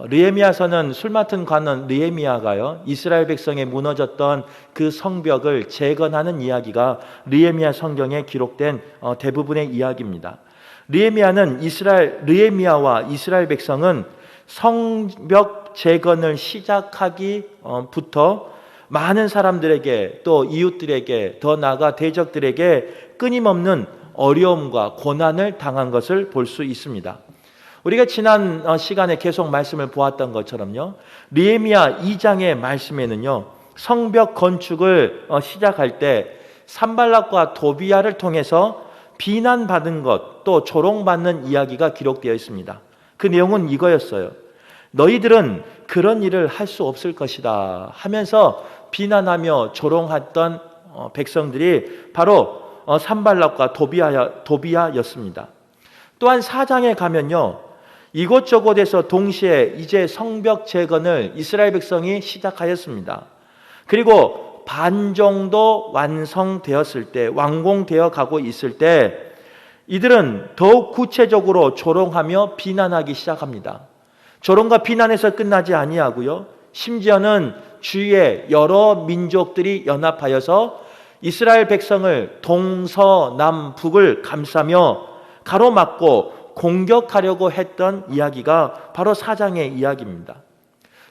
느헤미야서는 술 맡은 관원 느헤미야가요, 이스라엘 백성에 무너졌던 그 성벽을 재건하는 이야기가 느헤미야 성경에 기록된 대부분의 이야기입니다. 느헤미야와 이스라엘 백성은 성벽 재건을 시작하기부터 많은 사람들에게, 또 이웃들에게, 더 나아가 대적들에게 끊임없는 어려움과 고난을 당한 것을 볼 수 있습니다. 우리가 지난 시간에 계속 말씀을 보았던 것처럼요, 느헤미야 2장의 말씀에는요, 성벽 건축을 시작할 때 산발락과 도비야를 통해서 비난받은 것, 또 조롱받는 이야기가 기록되어 있습니다. 그 내용은 이거였어요. 너희들은 그런 일을 할 수 없을 것이다 하면서 비난하며 조롱했던 백성들이 바로 산발락과 도비야였습니다. 또한 4장에 가면요, 이곳저곳에서 동시에 이제 성벽 재건을 이스라엘 백성이 시작하였습니다. 그리고 반 정도 완성되었을 때, 완공되어 가고 있을 때 이들은 더욱 구체적으로 조롱하며 비난하기 시작합니다. 조롱과 비난에서 끝나지 아니하고요, 심지어는 주위에 여러 민족들이 연합하여서 이스라엘 백성을 동서남북을 감싸며 가로막고 공격하려고 했던 이야기가 바로 4장의 이야기입니다.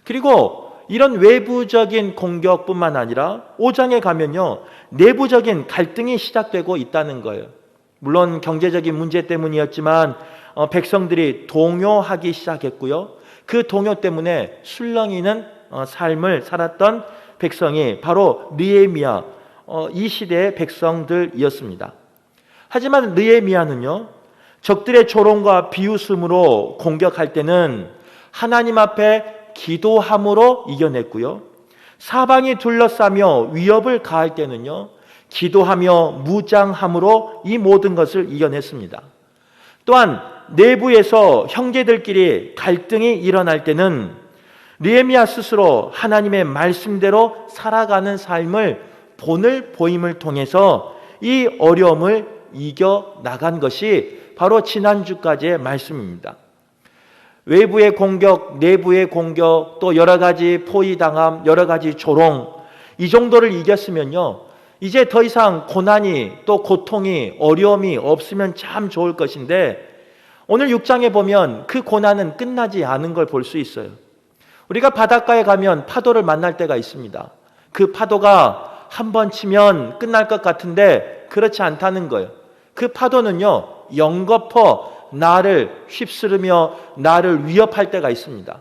그리고 이런 외부적인 공격뿐만 아니라 5장에 가면요, 내부적인 갈등이 시작되고 있다는 거예요. 물론 경제적인 문제 때문이었지만 백성들이 동요하기 시작했고요, 그 동요 때문에 술렁이는 삶을 살았던 백성이 바로 느헤미야, 이 시대의 백성들이었습니다. 하지만 느헤미야는요, 적들의 조롱과 비웃음으로 공격할 때는 하나님 앞에 기도함으로 이겨냈고요, 사방이 둘러싸며 위협을 가할 때는요, 기도하며 무장함으로 이 모든 것을 이겨냈습니다. 또한 내부에서 형제들끼리 갈등이 일어날 때는 느헤미야 스스로 하나님의 말씀대로 살아가는 삶을 본을 보임을 통해서 이 어려움을 이겨나간 것이 바로 지난주까지의 말씀입니다. 외부의 공격, 내부의 공격, 또 여러 가지 포위당함, 여러 가지 조롱, 이 정도를 이겼으면요, 이제 더 이상 고난이, 또 고통이, 어려움이 없으면 참 좋을 것인데, 오늘 6장에 보면 그 고난은 끝나지 않은 걸 볼 수 있어요. 우리가 바닷가에 가면 파도를 만날 때가 있습니다. 그 파도가 한 번 치면 끝날 것 같은데 그렇지 않다는 거예요. 그 파도는요, 연거푸 나를 휩쓸으며 나를 위협할 때가 있습니다.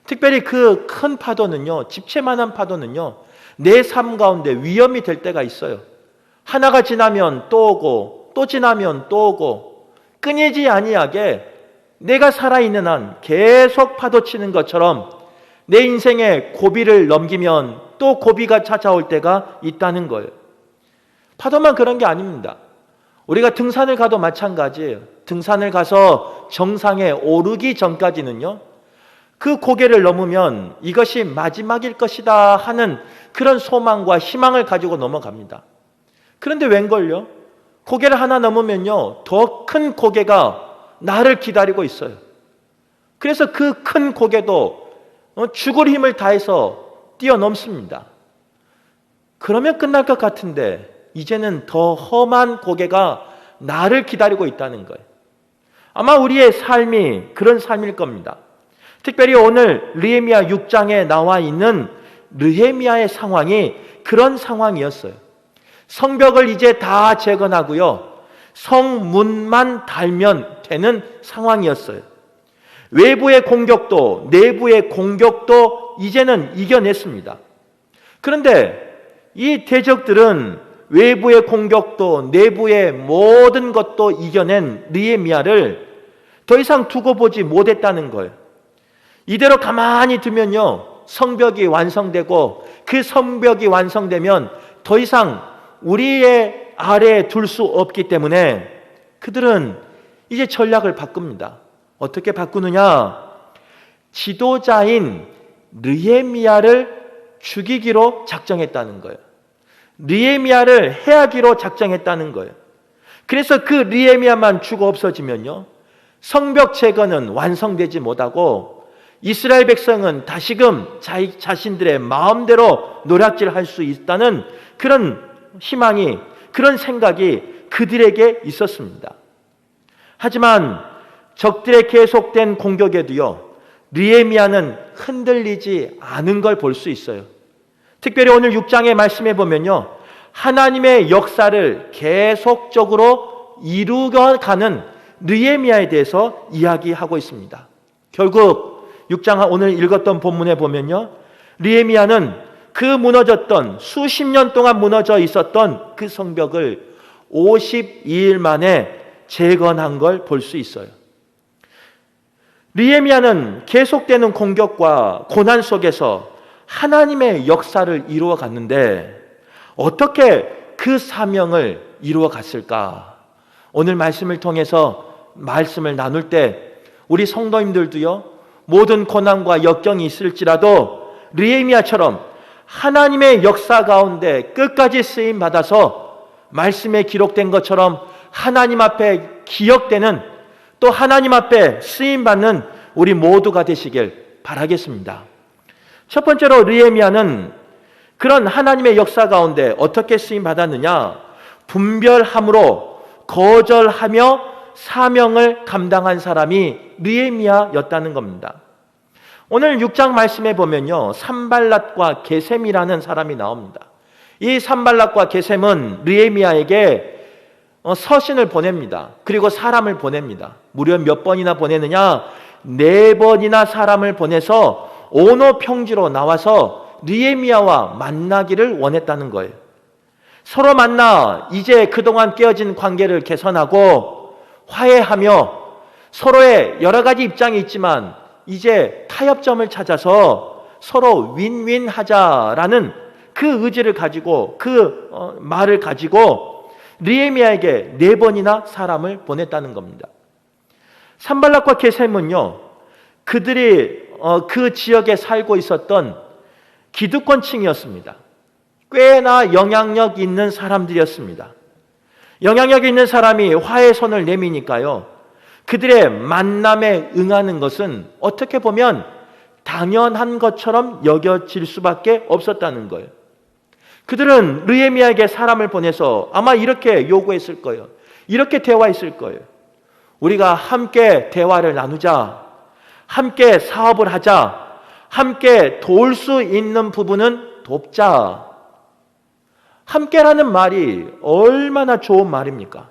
특별히 그 큰 파도는요, 집채만한 파도는요, 내 삶 가운데 위험이 될 때가 있어요. 하나가 지나면 또 오고, 또 지나면 또 오고, 끊이지 아니하게 내가 살아있는 한 계속 파도치는 것처럼 내 인생의 고비를 넘기면 또 고비가 찾아올 때가 있다는 거예요. 파도만 그런 게 아닙니다. 우리가 등산을 가도 마찬가지예요. 등산을 가서 정상에 오르기 전까지는요, 그 고개를 넘으면 이것이 마지막일 것이다 하는 그런 소망과 희망을 가지고 넘어갑니다. 그런데 웬걸요? 고개를 하나 넘으면요, 더 큰 고개가 나를 기다리고 있어요. 그래서 그 큰 고개도 죽을 힘을 다해서 뛰어넘습니다. 그러면 끝날 것 같은데 이제는 더 험한 고개가 나를 기다리고 있다는 거예요. 아마 우리의 삶이 그런 삶일 겁니다. 특별히 오늘 느헤미야 6장에 나와 있는 느헤미야의 상황이 그런 상황이었어요. 성벽을 이제 다 재건하고요, 성문만 달면 되는 상황이었어요. 외부의 공격도 내부의 공격도 이제는 이겨냈습니다. 그런데 이 대적들은 외부의 공격도 내부의 모든 것도 이겨낸 느헤미야를 더 이상 두고 보지 못했다는 거예요. 이대로 가만히 두면요, 성벽이 완성되고 그 성벽이 완성되면 더 이상 우리의 아래에 둘 수 없기 때문에 그들은 이제 전략을 바꿉니다. 어떻게 바꾸느냐? 지도자인 느헤미야를 죽이기로 작정했다는 거예요. 느헤미야를 해하기로 작정했다는 거예요. 그래서 그 느헤미야만 죽어 없어지면요, 성벽 재건은 완성되지 못하고 이스라엘 백성은 다시금 자신들의 마음대로 노략질할 수 있다는 그런 희망이, 그런 생각이 그들에게 있었습니다. 하지만 적들의 계속된 공격에도요, 느헤미야는 흔들리지 않은 걸 볼 수 있어요. 특별히 오늘 6장의 말씀에 보면요, 하나님의 역사를 계속적으로 이루어가는 느헤미야에 대해서 이야기하고 있습니다. 결국 6장 오늘 읽었던 본문에 보면요, 느헤미야는 그 무너졌던, 수십 년 동안 무너져 있었던 그 성벽을 52일 만에 재건한 걸 볼 수 있어요. 느헤미야는 계속되는 공격과 고난 속에서 하나님의 역사를 이루어 갔는데 어떻게 그 사명을 이루어 갔을까? 오늘 말씀을 통해서 말씀을 나눌 때 우리 성도님들도요, 모든 고난과 역경이 있을지라도 느헤미야처럼 하나님의 역사 가운데 끝까지 쓰임 받아서 말씀에 기록된 것처럼 하나님 앞에 기억되는, 또 하나님 앞에 쓰임받는 우리 모두가 되시길 바라겠습니다. 첫 번째로 느헤미야는 그런 하나님의 역사 가운데 어떻게 쓰임받았느냐? 분별함으로 거절하며 사명을 감당한 사람이 느헤미야였다는 겁니다. 오늘 6장 말씀에 보면요, 산발랏과 게셈이라는 사람이 나옵니다. 이 산발랏과 게셈은 느헤미야에게 서신을 보냅니다. 그리고 사람을 보냅니다. 무려 몇 번이나 보내느냐? 4번이나 사람을 보내서 오노 평지로 나와서 느헤미야와 만나기를 원했다는 거예요. 서로 만나 이제 그동안 깨어진 관계를 개선하고 화해하며 서로의 여러 가지 입장이 있지만 이제 타협점을 찾아서 서로 윈윈 하자라는 그 의지를 가지고, 그 말을 가지고 느헤미야에게 4번이나 사람을 보냈다는 겁니다. 산발랏과 게셈은요, 그들이 그 지역에 살고 있었던 기득권층이었습니다. 꽤나 영향력 있는 사람들이었습니다. 영향력 있는 사람이 화해 손을 내미니까요, 그들의 만남에 응하는 것은 어떻게 보면 당연한 것처럼 여겨질 수밖에 없었다는 거예요. 그들은 느헤미야에게 사람을 보내서 아마 이렇게 요구했을 거예요. 이렇게 대화했을 거예요. 우리가 함께 대화를 나누자, 함께 사업을 하자, 함께 도울 수 있는 부분은 돕자. 함께라는 말이 얼마나 좋은 말입니까?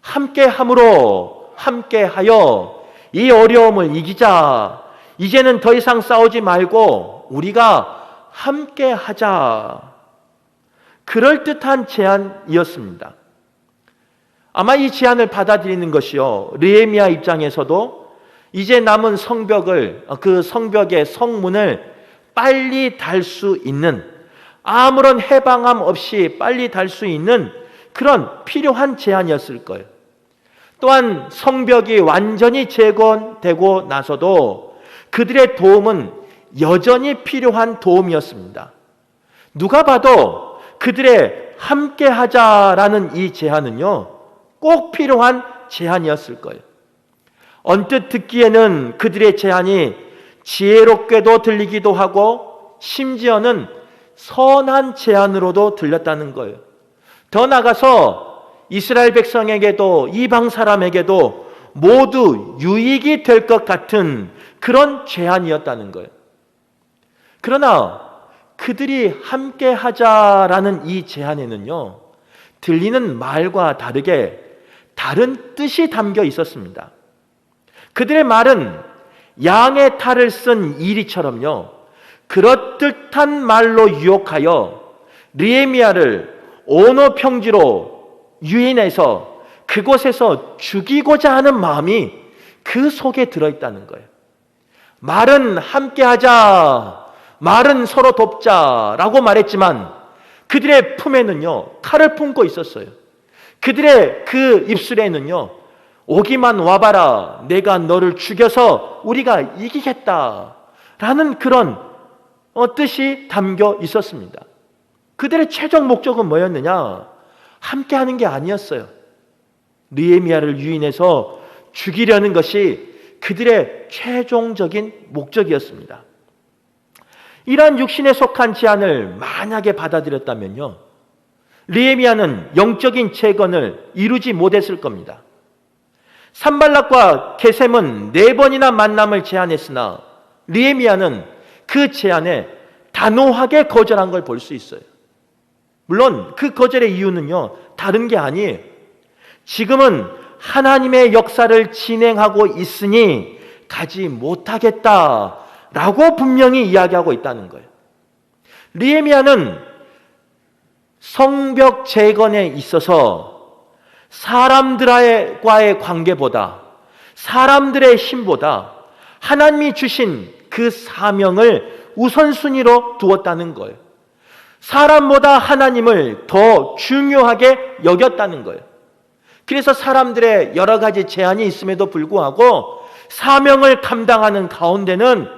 함께함으로, 함께하여 이 어려움을 이기자. 이제는 더 이상 싸우지 말고 우리가 함께하자. 그럴듯한 제안이었습니다. 아마 이 제안을 받아들이는 것이요, 느헤미야 입장에서도 이제 남은 성벽을, 그 성벽의 성문을 빨리 달 수 있는, 아무런 해방함 없이 빨리 달 수 있는 그런 필요한 제안이었을 거예요. 또한 성벽이 완전히 재건되고 나서도 그들의 도움은 여전히 필요한 도움이었습니다. 누가 봐도 그들의 함께하자라는 이 제안은요, 꼭 필요한 제안이었을 거예요. 언뜻 듣기에는 그들의 제안이 지혜롭게도 들리기도 하고 심지어는 선한 제안으로도 들렸다는 거예요. 더 나아가서 이스라엘 백성에게도 이방 사람에게도 모두 유익이 될 것 같은 그런 제안이었다는 거예요. 그러나 그들이 함께 하자라는 이 제안에는요, 들리는 말과 다르게 다른 뜻이 담겨 있었습니다. 그들의 말은 양의 탈을 쓴 이리처럼요, 그럴듯한 말로 유혹하여 느헤미야를 오노 평지로 유인해서 그곳에서 죽이고자 하는 마음이 그 속에 들어있다는 거예요. 말은 함께하자, 말은 서로 돕자라고 말했지만 그들의 품에는요, 칼을 품고 있었어요. 그들의 그 입술에는요, 오기만 와봐라, 내가 너를 죽여서 우리가 이기겠다라는 그런 뜻이 담겨 있었습니다. 그들의 최종 목적은 뭐였느냐? 함께하는 게 아니었어요. 느헤미야를 유인해서 죽이려는 것이 그들의 최종적인 목적이었습니다. 이러한 육신에 속한 제안을 만약에 받아들였다면요, 느헤미야는 영적인 재건을 이루지 못했을 겁니다. 산발락과 게셈은 4번이나 만남을 제안했으나 느헤미야는 그 제안에 단호하게 거절한 걸 볼 수 있어요. 물론 그 거절의 이유는요, 다른 게 아니에요. 지금은 하나님의 역사를 진행하고 있으니 가지 못하겠다라고 분명히 이야기하고 있다는 거예요. 느헤미야는 성벽 재건에 있어서 사람들과의 관계보다, 사람들의 힘보다 하나님이 주신 그 사명을 우선순위로 두었다는 거예요. 사람보다 하나님을 더 중요하게 여겼다는 거예요. 그래서 사람들의 여러 가지 제한이 있음에도 불구하고 사명을 감당하는 가운데는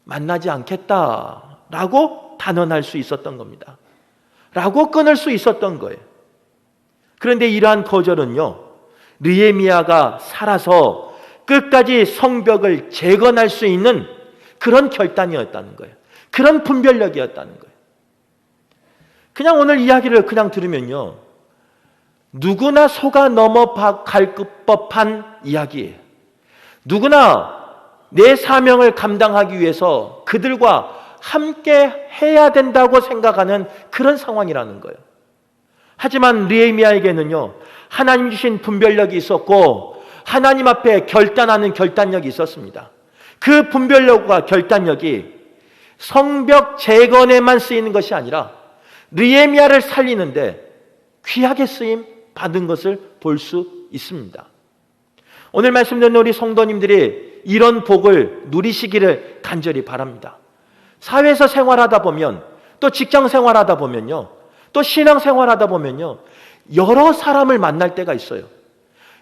만나지 않겠다라고 단언할 수 있었던 겁니다. 라고 끊을 수 있었던 거예요. 그런데 이러한 거절은요, 느헤미야가 살아서 끝까지 성벽을 재건할 수 있는 그런 결단이었다는 거예요. 그런 분별력이었다는 거예요. 그냥 오늘 이야기를 그냥 들으면요, 누구나 속아 넘어갈 법한 이야기예요. 누구나 내 사명을 감당하기 위해서 그들과 함께 해야 된다고 생각하는 그런 상황이라는 거예요. 하지만 느헤미야에게는요, 하나님 주신 분별력이 있었고 하나님 앞에 결단하는 결단력이 있었습니다. 그 분별력과 결단력이 성벽 재건에만 쓰이는 것이 아니라 느헤미야를 살리는데 귀하게 쓰임 받은 것을 볼 수 있습니다. 오늘 말씀 듣는 우리 성도님들이 이런 복을 누리시기를 간절히 바랍니다. 사회에서 생활하다 보면, 또 직장 생활하다 보면요, 또 신앙 생활하다 보면요, 여러 사람을 만날 때가 있어요.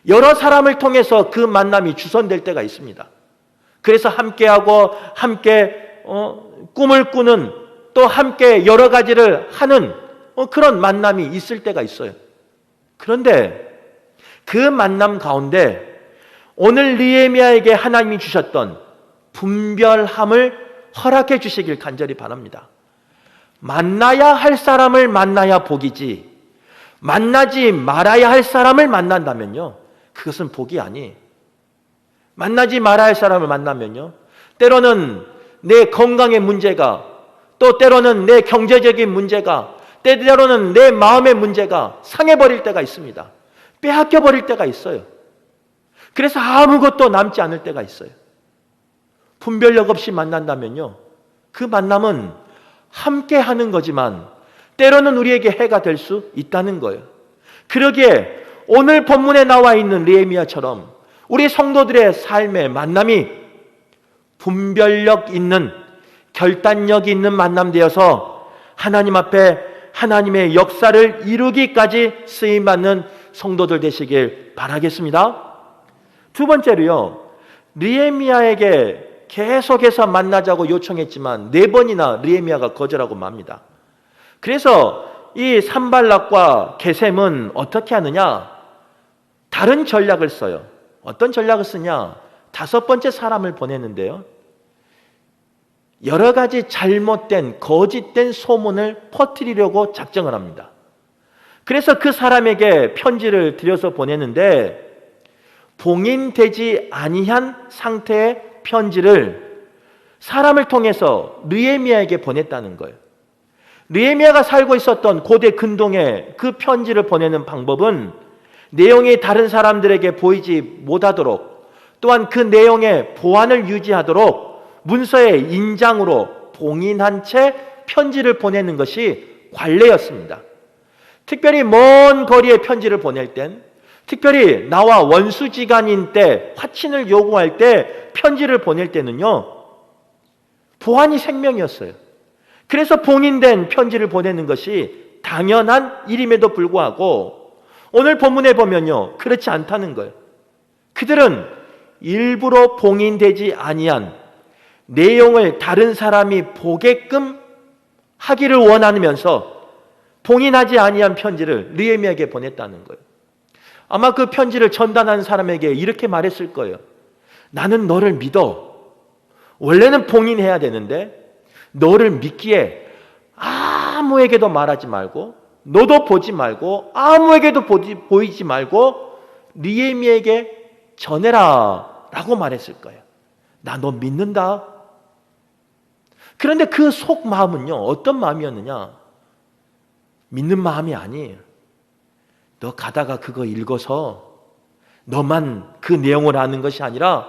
여러 사람을 통해서 그 만남이 주선될 때가 있습니다. 그래서 함께하고 함께 꿈을 꾸는, 또 함께 여러 가지를 하는 그런 만남이 있을 때가 있어요. 그런데 그 만남 가운데 오늘 느헤미야에게 하나님이 주셨던 분별함을 허락해 주시길 간절히 바랍니다. 만나야 할 사람을 만나야 복이지, 만나지 말아야 할 사람을 만난다면요, 그것은 복이 아니에요. 만나지 말아야 할 사람을 만나면요, 때로는 내 건강의 문제가, 또 때로는 내 경제적인 문제가, 때로는 내 마음의 문제가 상해버릴 때가 있습니다. 빼앗겨버릴 때가 있어요. 그래서 아무것도 남지 않을 때가 있어요. 분별력 없이 만난다면요, 그 만남은 함께 하는 거지만 때로는 우리에게 해가 될 수 있다는 거예요. 그러기에 오늘 본문에 나와 있는 느헤미야처럼 우리 성도들의 삶의 만남이 분별력 있는, 결단력 있는 만남 되어서 하나님 앞에 하나님의 역사를 이루기까지 쓰임받는 성도들 되시길 바라겠습니다. 두 번째로요, 느헤미야에게 계속해서 만나자고 요청했지만 4번이나 느헤미야가 거절하고 맙니다. 그래서 이 산발락과 게셈은 어떻게 하느냐? 다른 전략을 써요. 어떤 전략을 쓰냐? 5번째 사람을 보내는데요, 여러 가지 잘못된 거짓된 소문을 퍼뜨리려고 작정을 합니다. 그래서 그 사람에게 편지를 들여서 보내는데 봉인되지 아니한 상태의 편지를 사람을 통해서 느헤미야에게 보냈다는 거예요. 느헤미야가 살고 있었던 고대 근동에 그 편지를 보내는 방법은 내용이 다른 사람들에게 보이지 못하도록, 또한 그 내용의 보안을 유지하도록 문서의 인장으로 봉인한 채 편지를 보내는 것이 관례였습니다. 특별히 먼 거리에 편지를 보낼 땐, 특별히 나와 원수지간인 때, 화친을 요구할 때 편지를 보낼 때는요, 보안이 생명이었어요. 그래서 봉인된 편지를 보내는 것이 당연한 일임에도 불구하고 오늘 본문에 보면요, 그렇지 않다는 거예요. 그들은 일부러 봉인되지 아니한 내용을 다른 사람이 보게끔 하기를 원하면서 봉인하지 아니한 편지를 느헤미야에게 보냈다는 거예요. 아마 그 편지를 전달한 사람에게 이렇게 말했을 거예요. 나는 너를 믿어. 원래는 봉인해야 되는데 너를 믿기에 아무에게도 말하지 말고, 너도 보지 말고, 아무에게도 보이지 말고 느헤미야에게 전해라 라고 말했을 거예요. 나 너 믿는다. 그런데 그 속 마음은요, 어떤 마음이었느냐? 믿는 마음이 아니에요. 너 가다가 그거 읽어서 너만 그 내용을 아는 것이 아니라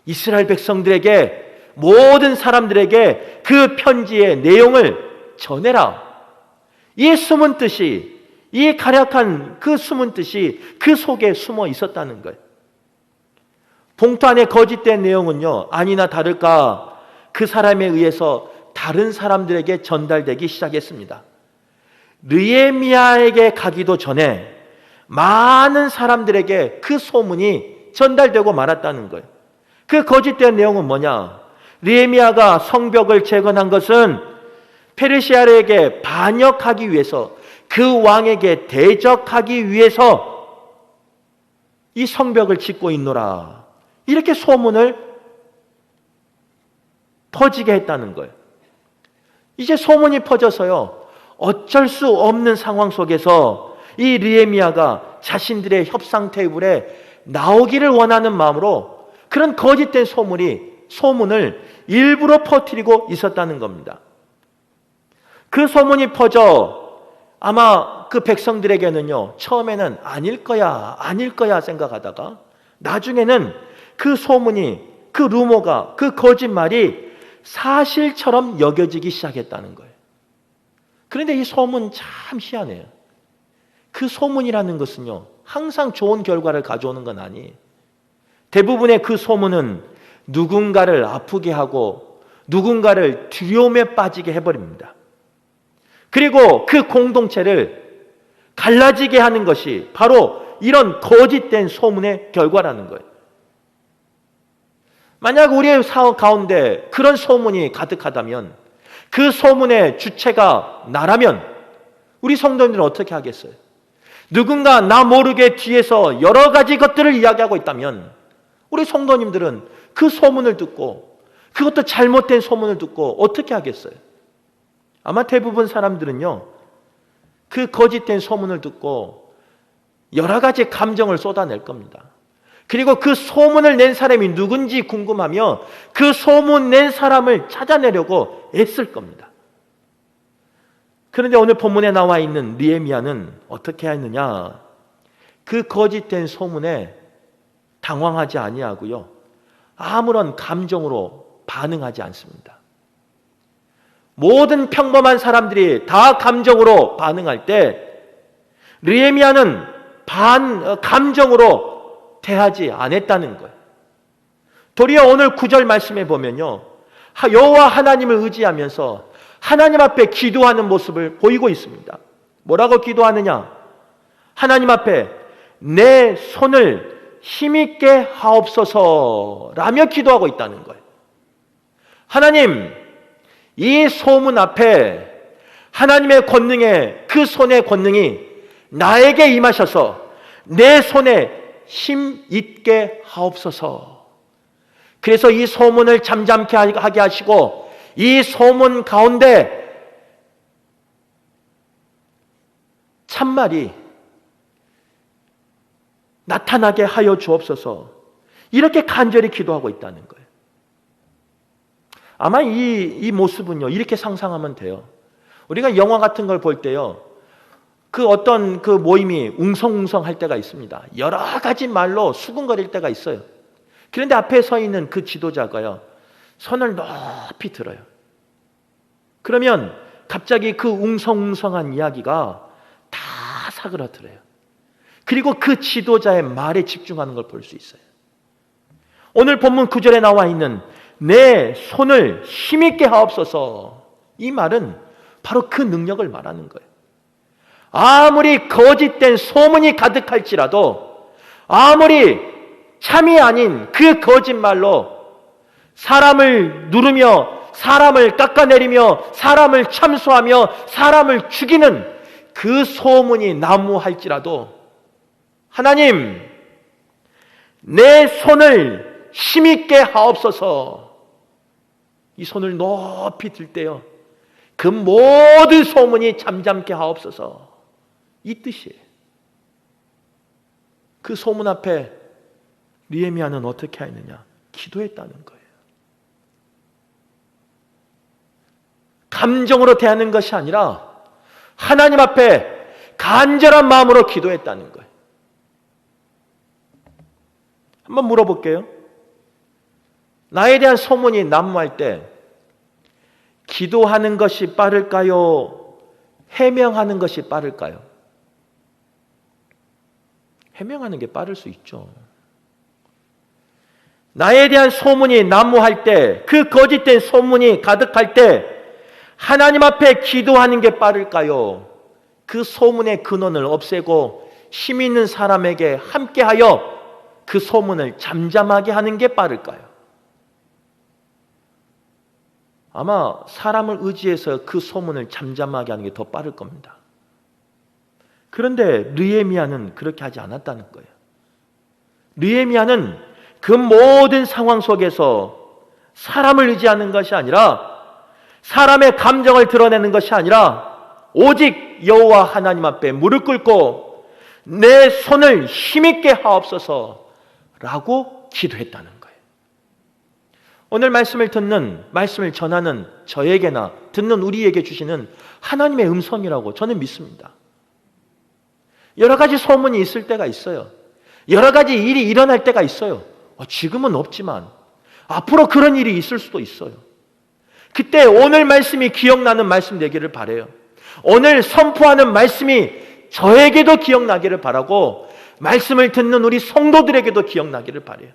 이스라엘 백성들에게, 모든 사람들에게 그 편지의 내용을 전해라. 이 숨은 뜻이, 이 간략한 그 숨은 뜻이 그 속에 숨어 있었다는 거예요. 봉투 안에 거짓된 내용은요, 아니나 다를까 그 사람에 의해서 다른 사람들에게 전달되기 시작했습니다. 느헤미야에게 가기도 전에 많은 사람들에게 그 소문이 전달되고 말았다는 거예요. 그 거짓된 내용은 뭐냐? 느헤미야가 성벽을 재건한 것은 페르시아에게 반역하기 위해서, 그 왕에게 대적하기 위해서 이 성벽을 짓고 있노라, 이렇게 소문을 퍼지게 했다는 거예요. 이제 소문이 퍼져서요, 어쩔 수 없는 상황 속에서 이 느헤미야가 자신들의 협상 테이블에 나오기를 원하는 마음으로 그런 거짓된 소문을 일부러 퍼뜨리고 있었다는 겁니다. 그 소문이 퍼져 아마 그 백성들에게는요, 처음에는 아닐 거야 생각하다가 나중에는 그 소문이, 그 루머가, 그 거짓말이 사실처럼 여겨지기 시작했다는 거예요. 그런데 이 소문 참 희한해요. 그 소문이라는 것은요, 항상 좋은 결과를 가져오는 건 아니에요. 대부분의 그 소문은 누군가를 아프게 하고 누군가를 두려움에 빠지게 해버립니다. 그리고 그 공동체를 갈라지게 하는 것이 바로 이런 거짓된 소문의 결과라는 거예요. 만약 우리의 사업 가운데 그런 소문이 가득하다면, 그 소문의 주체가 나라면 우리 성도님들은 어떻게 하겠어요? 누군가 나 모르게 뒤에서 여러 가지 것들을 이야기하고 있다면 우리 성도님들은 그 소문을 듣고, 그것도 잘못된 소문을 듣고 어떻게 하겠어요? 아마 대부분 사람들은요, 그 거짓된 소문을 듣고 여러 가지 감정을 쏟아낼 겁니다. 그리고 그 소문을 낸 사람이 누군지 궁금하며 그 소문 낸 사람을 찾아내려고 애쓸 겁니다. 그런데 오늘 본문에 나와 있는 느헤미야는 어떻게 했느냐? 그 거짓된 소문에 당황하지 아니하고요, 아무런 감정으로 반응하지 않습니다. 모든 평범한 사람들이 다 감정으로 반응할 때 느헤미야는 감정으로 대하지 않았다는 거예요. 도리어 오늘 9절 말씀에 보면요, 여호와 하나님을 의지하면서 하나님 앞에 기도하는 모습을 보이고 있습니다. 뭐라고 기도하느냐? 하나님 앞에 내 손을 힘있게 하옵소서 라며 기도하고 있다는 거예요. 하나님, 이 소문 앞에 하나님의 권능에, 그 손의 권능이 나에게 임하셔서 내 손에 힘 있게 하옵소서. 그래서 이 소문을 잠잠케 하게 하시고 이 소문 가운데 참말이 나타나게 하여 주옵소서, 이렇게 간절히 기도하고 있다는 거예요. 아마 이 모습은요, 이렇게 상상하면 돼요. 우리가 영화 같은 걸 볼 때요, 그 어떤 그 모임이 웅성웅성 할 때가 있습니다. 여러 가지 말로 수군거릴 때가 있어요. 그런데 앞에 서 있는 그 지도자가요, 손을 높이 들어요. 그러면 갑자기 그 웅성웅성한 이야기가 다 사그라들어요. 그리고 그 지도자의 말에 집중하는 걸 볼 수 있어요. 오늘 본문 9절에 나와 있는 내 손을 힘있게 하옵소서, 이 말은 바로 그 능력을 말하는 거예요. 아무리 거짓된 소문이 가득할지라도, 아무리 참이 아닌 그 거짓말로 사람을 누르며 사람을 깎아내리며 사람을 참소하며 사람을 죽이는 그 소문이 난무할지라도, 하나님, 내 손을 힘있게 하옵소서. 이 손을 높이 들 때요, 그 모든 소문이 잠잠케 하옵소서. 이 뜻이에요. 그 소문 앞에 느헤미야는 어떻게 했느냐? 기도했다는 거예요. 감정으로 대하는 것이 아니라 하나님 앞에 간절한 마음으로 기도했다는 거예요. 한번 물어볼게요. 나에 대한 소문이 난무할 때 기도하는 것이 빠를까요? 해명하는 것이 빠를까요? 해명하는 게 빠를 수 있죠. 나에 대한 소문이 난무할 때, 그 거짓된 소문이 가득할 때 하나님 앞에 기도하는 게 빠를까요? 그 소문의 근원을 없애고 힘 있는 사람에게 함께하여 그 소문을 잠잠하게 하는 게 빠를까요? 아마 사람을 의지해서 그 소문을 잠잠하게 하는 게 더 빠를 겁니다. 그런데 느헤미야는 그렇게 하지 않았다는 거예요. 느헤미야는 그 모든 상황 속에서 사람을 의지하는 것이 아니라, 사람의 감정을 드러내는 것이 아니라 오직 여호와 하나님 앞에 무릎 꿇고 내 손을 힘있게 하옵소서 라고 기도했다는 거예요. 오늘 말씀을 듣는, 말씀을 전하는 저에게나 듣는 우리에게 주시는 하나님의 음성이라고 저는 믿습니다. 여러 가지 소문이 있을 때가 있어요. 여러 가지 일이 일어날 때가 있어요. 지금은 없지만 앞으로 그런 일이 있을 수도 있어요. 그때 오늘 말씀이 기억나는 말씀 되기를 바라요. 오늘 선포하는 말씀이 저에게도 기억나기를 바라고 말씀을 듣는 우리 성도들에게도 기억나기를 바라요.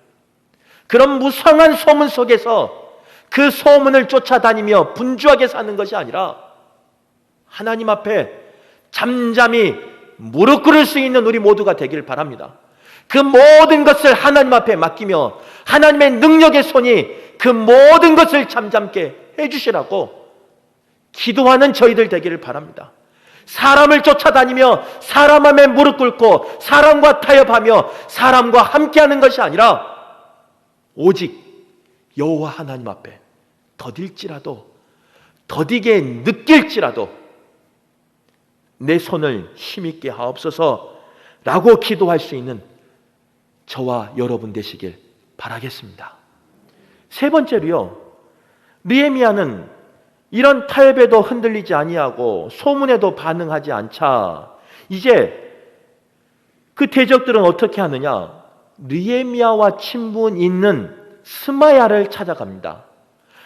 그런 무성한 소문 속에서 그 소문을 쫓아다니며 분주하게 사는 것이 아니라 하나님 앞에 잠잠히 무릎 꿇을 수 있는 우리 모두가 되기를 바랍니다. 그 모든 것을 하나님 앞에 맡기며 하나님의 능력의 손이 그 모든 것을 잠잠게 해주시라고 기도하는 저희들 되기를 바랍니다. 사람을 쫓아다니며 사람 앞에 무릎 꿇고 사람과 타협하며 사람과 함께하는 것이 아니라 오직 여호와 하나님 앞에 더딜지라도, 더디게 느낄지라도 내 손을 힘있게 하옵소서 라고 기도할 수 있는 저와 여러분 되시길 바라겠습니다. 세 번째로요, 느헤미야는 이런 타협에도 흔들리지 아니하고 소문에도 반응하지 않자 이제 그 대적들은 어떻게 하느냐? 느헤미야와 친분 있는 스마야를 찾아갑니다.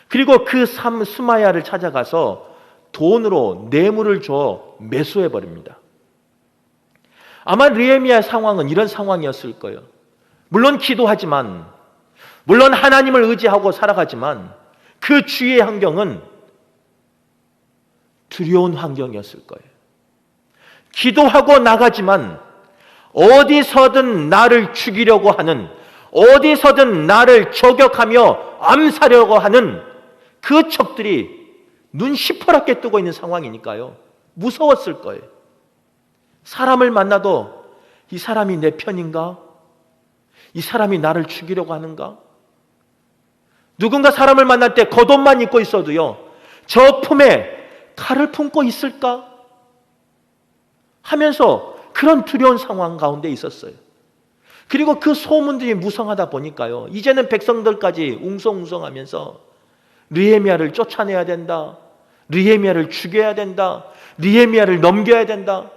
그리고 그 스마야를 찾아가서 돈으로 뇌물을 줘 매수해버립니다. 아마 느헤미야의 상황은 이런 상황이었을 거예요. 물론 기도하지만, 물론 하나님을 의지하고 살아가지만 그 주위의 환경은 두려운 환경이었을 거예요. 기도하고 나가지만 어디서든 나를 죽이려고 하는, 어디서든 나를 저격하며 암살하려고 하는 그 적들이 눈 시퍼렇게 뜨고 있는 상황이니까요. 무서웠을 거예요. 사람을 만나도 이 사람이 내 편인가? 이 사람이 나를 죽이려고 하는가? 누군가 사람을 만날 때 겉옷만 입고 있어도요, 저 품에 칼을 품고 있을까? 하면서 그런 두려운 상황 가운데 있었어요. 그리고 그 소문들이 무성하다 보니까요, 이제는 백성들까지 웅성웅성하면서 느헤미야를 쫓아내야 된다, 느헤미야를 죽여야 된다, 느헤미야를 넘겨야 된다,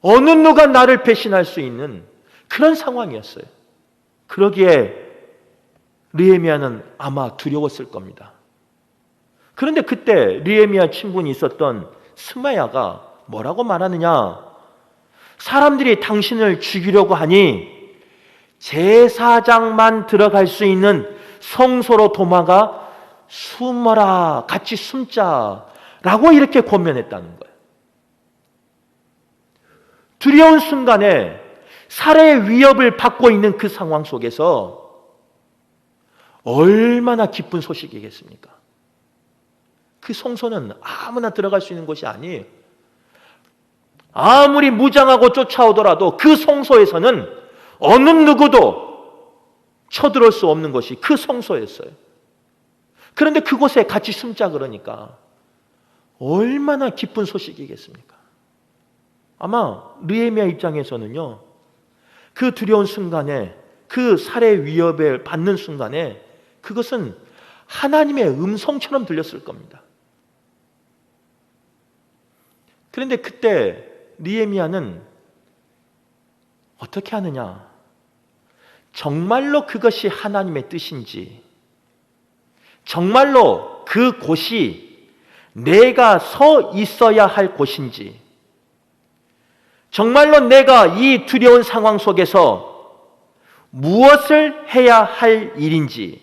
어느 누가 나를 배신할 수 있는 그런 상황이었어요. 그러기에 느헤미야는 아마 두려웠을 겁니다. 그런데 그때 느헤미야 친분이 있었던 스마야가 뭐라고 말하느냐? 사람들이 당신을 죽이려고 하니 제사장만 들어갈 수 있는 성소로 도망가 숨어라, 같이 숨자 라고 이렇게 권면했다는 거예요. 두려운 순간에 살해의 위협을 받고 있는 그 상황 속에서 얼마나 기쁜 소식이겠습니까? 그 성소는 아무나 들어갈 수 있는 곳이 아니에요. 아무리 무장하고 쫓아오더라도 그 성소에서는 어느 누구도 쳐들어올 수 없는 곳이 그 성소였어요. 그런데 그곳에 같이 숨자 그러니까 얼마나 기쁜 소식이겠습니까? 아마 느헤미야 입장에서는요, 그 두려운 순간에, 그 살해 위협을 받는 순간에 그것은 하나님의 음성처럼 들렸을 겁니다. 그런데 그때 느헤미야는 어떻게 하느냐? 정말로 그것이 하나님의 뜻인지, 정말로 그 곳이 내가 서 있어야 할 곳인지, 정말로 내가 이 두려운 상황 속에서 무엇을 해야 할 일인지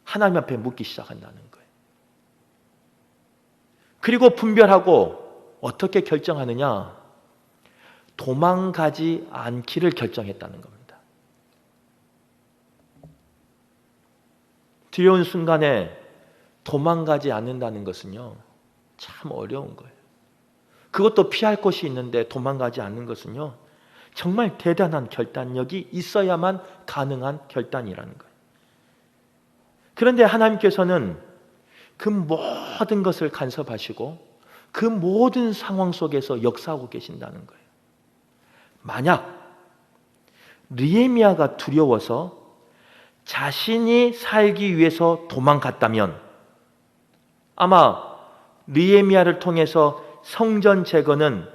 하나님 앞에 묻기 시작한다는 거예요. 그리고 분별하고 어떻게 결정하느냐? 도망가지 않기를 결정했다는 겁니다. 두려운 순간에 도망가지 않는다는 것은요, 참 어려운 거예요. 그것도 피할 곳이 있는데 도망가지 않는 것은요, 정말 대단한 결단력이 있어야만 가능한 결단이라는 거예요. 그런데 하나님께서는 그 모든 것을 간섭하시고 그 모든 상황 속에서 역사하고 계신다는 거예요. 만약 느헤미야가 두려워서 자신이 살기 위해서 도망갔다면 아마 느헤미야를 통해서 성전 재건은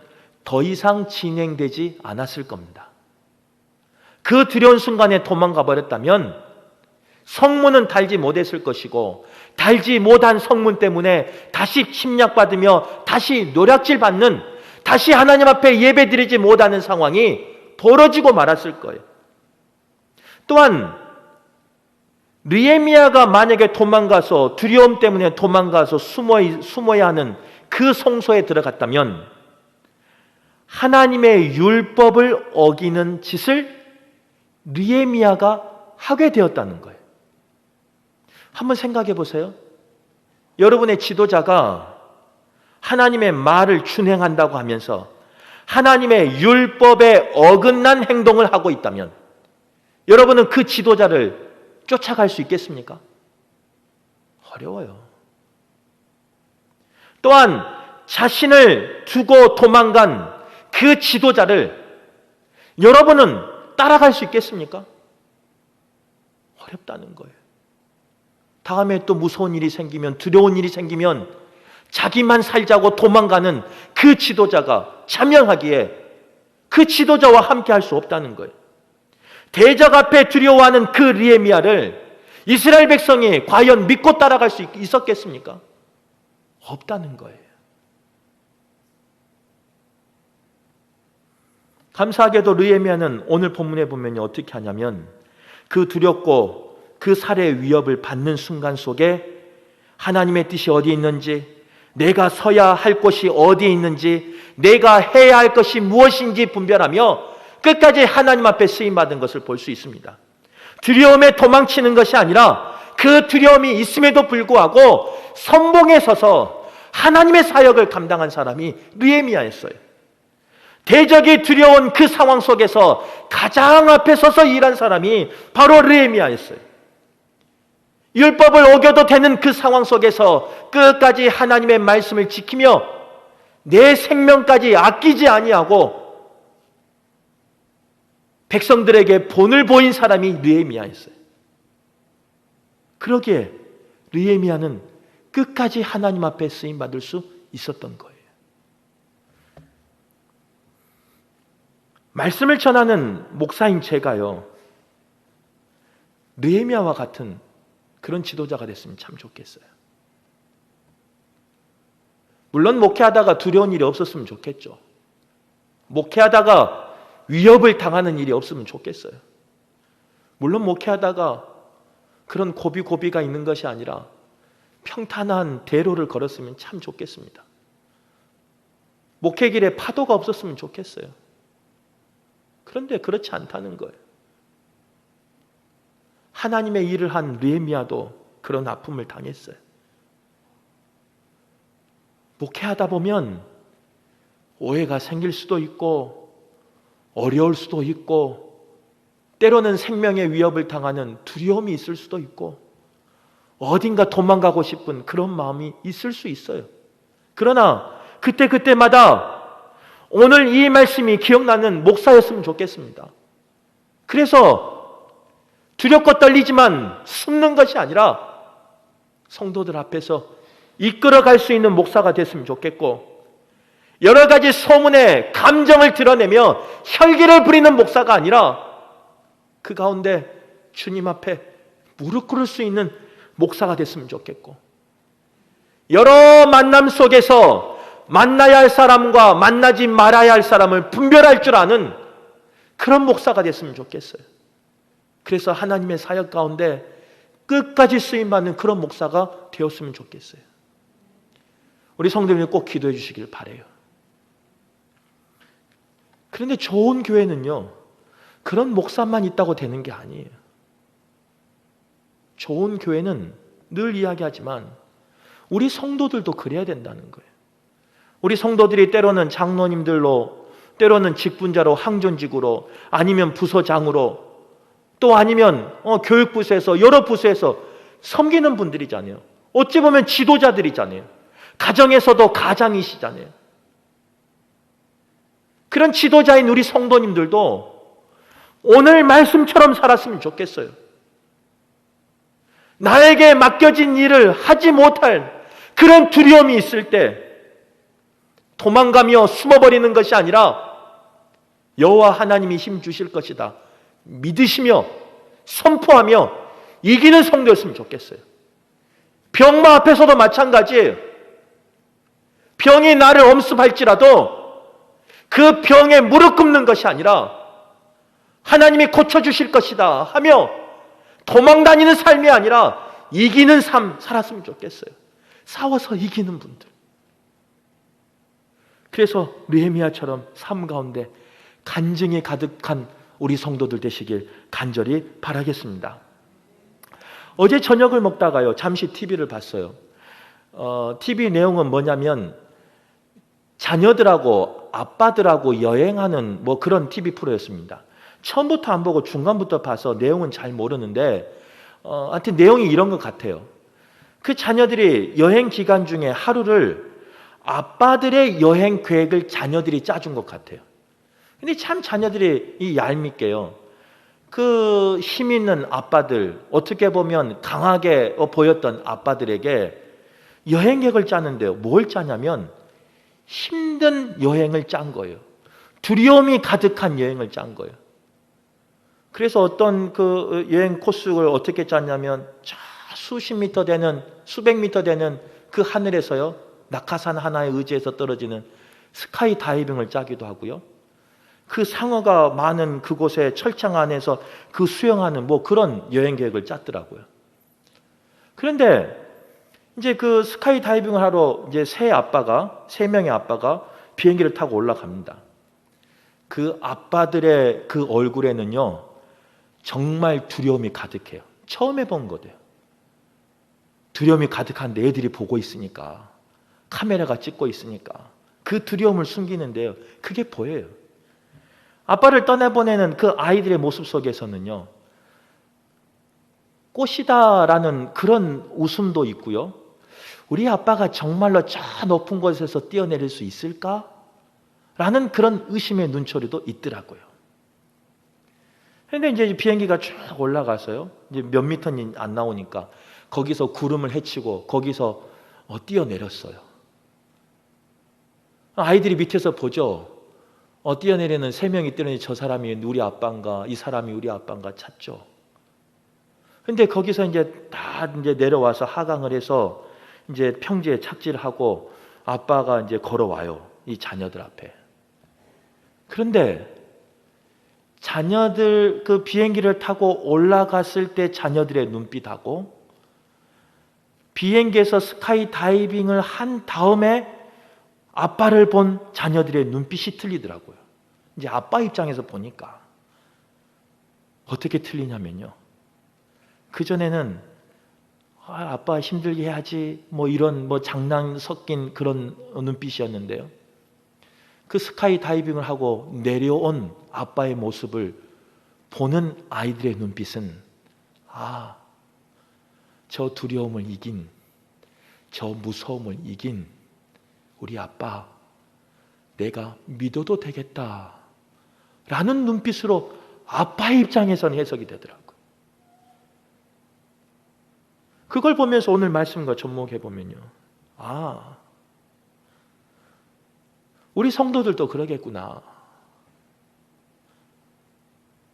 더 이상 진행되지 않았을 겁니다. 그 두려운 순간에 도망가 버렸다면 성문은 달지 못했을 것이고, 달지 못한 성문 때문에 다시 침략받으며 다시 노략질받는, 다시 하나님 앞에 예배드리지 못하는 상황이 벌어지고 말았을 거예요. 또한 느헤미야가 만약에 도망가서, 두려움 때문에 도망가서 숨어야 하는 그 성소에 들어갔다면 하나님의 율법을 어기는 짓을 느헤미야가 하게 되었다는 거예요. 한번 생각해 보세요. 여러분의 지도자가 하나님의 말을 준행한다고 하면서 하나님의 율법에 어긋난 행동을 하고 있다면 여러분은 그 지도자를 쫓아갈 수 있겠습니까? 어려워요. 또한 자신을 두고 도망간 그 지도자를 여러분은 따라갈 수 있겠습니까? 어렵다는 거예요. 다음에 또 무서운 일이 생기면, 두려운 일이 생기면 자기만 살자고 도망가는 그 지도자가 참여하기에 그 지도자와 함께 할 수 없다는 거예요. 대적 앞에 두려워하는 그 느헤미야를 이스라엘 백성이 과연 믿고 따라갈 수 있었겠습니까? 없다는 거예요. 감사하게도 느헤미야는 오늘 본문에 보면 어떻게 하냐면, 그 두렵고 그 살해 위협을 받는 순간 속에 하나님의 뜻이 어디에 있는지, 내가 서야 할 곳이 어디에 있는지, 내가 해야 할 것이 무엇인지 분별하며 끝까지 하나님 앞에 쓰임받은 것을 볼 수 있습니다. 두려움에 도망치는 것이 아니라 그 두려움이 있음에도 불구하고 선봉에 서서 하나님의 사역을 감당한 사람이 느헤미야였어요. 대적이 두려운 그 상황 속에서 가장 앞에 서서 일한 사람이 바로 느헤미야였어요. 율법을 어겨도 되는 그 상황 속에서 끝까지 하나님의 말씀을 지키며 내 생명까지 아끼지 아니하고 백성들에게 본을 보인 사람이 느헤미야였어요. 그러기에 느헤미야는 끝까지 하나님 앞에 쓰임받을 수 있었던 거예요. 말씀을 전하는 목사인 제가요, 느헤미야와 같은 그런 지도자가 됐으면 참 좋겠어요. 물론 목회하다가 두려운 일이 없었으면 좋겠죠. 목회하다가 위협을 당하는 일이 없으면 좋겠어요. 물론 목회하다가 그런 고비고비가 있는 것이 아니라 평탄한 대로를 걸었으면 참 좋겠습니다. 목회길에 파도가 없었으면 좋겠어요. 그런데 그렇지 않다는 거예요. 하나님의 일을 한 느헤미야도 그런 아픔을 당했어요. 목회하다 보면 오해가 생길 수도 있고 어려울 수도 있고 때로는 생명의 위협을 당하는 두려움이 있을 수도 있고 어딘가 도망가고 싶은 그런 마음이 있을 수 있어요. 그러나 그때마다 오늘 이 말씀이 기억나는 목사였으면 좋겠습니다. 그래서 두렵고 떨리지만 숨는 것이 아니라 성도들 앞에서 이끌어갈 수 있는 목사가 됐으면 좋겠고, 여러 가지 소문에 감정을 드러내며 혈기를 부리는 목사가 아니라 그 가운데 주님 앞에 무릎 꿇을 수 있는 목사가 됐으면 좋겠고, 여러 만남 속에서 만나야 할 사람과 만나지 말아야 할 사람을 분별할 줄 아는 그런 목사가 됐으면 좋겠어요. 그래서 하나님의 사역 가운데 끝까지 쓰임받는 그런 목사가 되었으면 좋겠어요. 우리 성도님들 꼭 기도해 주시길 바라요. 그런데 좋은 교회는요, 그런 목사만 있다고 되는 게 아니에요. 좋은 교회는 늘 이야기하지만 우리 성도들도 그래야 된다는 거예요. 우리 성도들이 때로는 장로님들로, 때로는 직분자로, 항존직으로, 아니면 부서장으로, 또 아니면 교육부서에서, 여러 부서에서 섬기는 분들이잖아요. 어찌 보면 지도자들이잖아요. 가정에서도 가장이시잖아요. 그런 지도자인 우리 성도님들도 오늘 말씀처럼 살았으면 좋겠어요. 나에게 맡겨진 일을 하지 못할 그런 두려움이 있을 때 도망가며 숨어버리는 것이 아니라 여호와 하나님이 힘 주실 것이다 믿으시며 선포하며 이기는 성도였으면 좋겠어요. 병마 앞에서도 마찬가지예요. 병이 나를 엄습할지라도 그 병에 무릎 꿇는 것이 아니라 하나님이 고쳐주실 것이다 하며 도망다니는 삶이 아니라 이기는 삶 살았으면 좋겠어요. 싸워서 이기는 분들. 그래서 느헤미야처럼 삶 가운데 간증이 가득한 우리 성도들 되시길 간절히 바라겠습니다. 어제 저녁을 먹다가요, 잠시 TV를 봤어요. TV 내용은 뭐냐면 자녀들하고 아빠들하고 여행하는 뭐 그런 TV 프로였습니다. 처음부터 안 보고 중간부터 봐서 내용은 잘 모르는데 하여튼 내용이 이런 것 같아요. 그 자녀들이 여행 기간 중에 하루를 아빠들의 여행 계획을 자녀들이 짜준 것 같아요. 근데 참 자녀들이 이 얄밉게요. 그 힘 있는 아빠들, 어떻게 보면 강하게 보였던 아빠들에게 여행 계획을 짜는데요. 뭘 짜냐면 힘든 여행을 짠 거예요. 두려움이 가득한 여행을 짠 거예요. 그래서 어떤 그 여행 코스를 어떻게 짰냐면 수십 미터 되는, 수백 미터 되는 그 하늘에서요, 낙하산 하나에 의지해서 떨어지는 스카이 다이빙을 짜기도 하고요. 그 상어가 많은 그곳에 철창 안에서 그 수영하는 뭐 그런 여행 계획을 짰더라고요. 그런데 이제 그 스카이 다이빙을 하러 이제 세 명의 아빠가 비행기를 타고 올라갑니다. 그 아빠들의 그 얼굴에는요, 정말 두려움이 가득해요. 처음 해본 거예요. 두려움이 가득한 애들이 보고 있으니까, 카메라가 찍고 있으니까 그 두려움을 숨기는데요, 그게 보여요. 아빠를 떠나보내는 그 아이들의 모습 속에서는요, 꽃이다라는 그런 웃음도 있고요, 우리 아빠가 정말로 저 높은 곳에서 뛰어내릴 수 있을까? 라는 그런 의심의 눈초리도 있더라고요. 그런데 이제 비행기가 쭉 올라가서요, 이제 몇 미터는 안 나오니까 거기서 구름을 헤치고 거기서 뛰어내렸어요. 아이들이 밑에서 보죠. 뛰어내리는 세 명이 뛰어내리 저 사람이 우리 아빠인가, 이 사람이 우리 아빠인가 찾죠. 근데 거기서 이제 다 이제 내려와서 하강을 해서 이제 평지에 착지를 하고 아빠가 이제 걸어와요. 이 자녀들 앞에. 그런데 자녀들 그 비행기를 타고 올라갔을 때 자녀들의 눈빛하고 비행기에서 스카이 다이빙을 한 다음에 아빠를 본 자녀들의 눈빛이 틀리더라고요. 이제 아빠 입장에서 보니까 어떻게 틀리냐면요, 그전에는 아빠 힘들게 해야지 뭐 이런 뭐 장난 섞인 그런 눈빛이었는데요, 그 스카이 다이빙을 하고 내려온 아빠의 모습을 보는 아이들의 눈빛은 저 두려움을 이긴, 저 무서움을 이긴 우리 아빠, 내가 믿어도 되겠다 라는 눈빛으로 아빠의 입장에서는 해석이 되더라고요. 그걸 보면서 오늘 말씀과 접목해 보면요, 우리 성도들도 그러겠구나.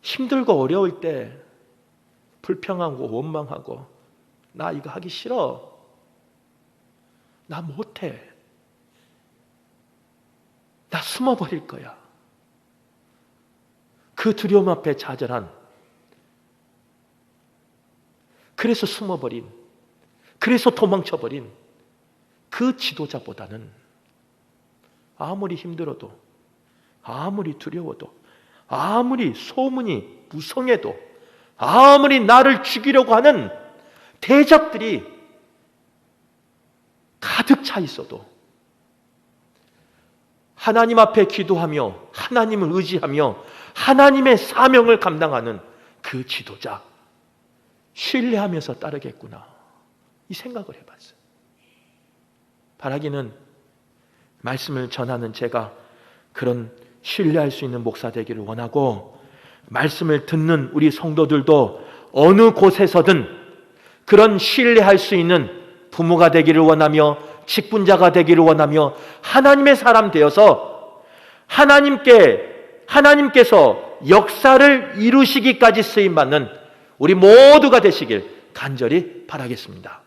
힘들고 어려울 때 불평하고 원망하고 나 이거 하기 싫어, 나 못해, 나 숨어버릴 거야. 그 두려움 앞에 좌절한, 그래서 숨어버린, 그래서 도망쳐버린 그 지도자보다는 아무리 힘들어도, 아무리 두려워도, 아무리 소문이 무성해도, 아무리 나를 죽이려고 하는 대적들이 가득 차 있어도 하나님 앞에 기도하며 하나님을 의지하며 하나님의 사명을 감당하는 그 지도자 신뢰하면서 따르겠구나, 이 생각을 해봤어요. 바라기는 말씀을 전하는 제가 그런 신뢰할 수 있는 목사 되기를 원하고, 말씀을 듣는 우리 성도들도 어느 곳에서든 그런 신뢰할 수 있는 부모가 되기를 원하며 직분자가 되기를 원하며 하나님의 사람 되어서 하나님께서 역사를 이루시기까지 쓰임받는 우리 모두가 되시길 간절히 바라겠습니다.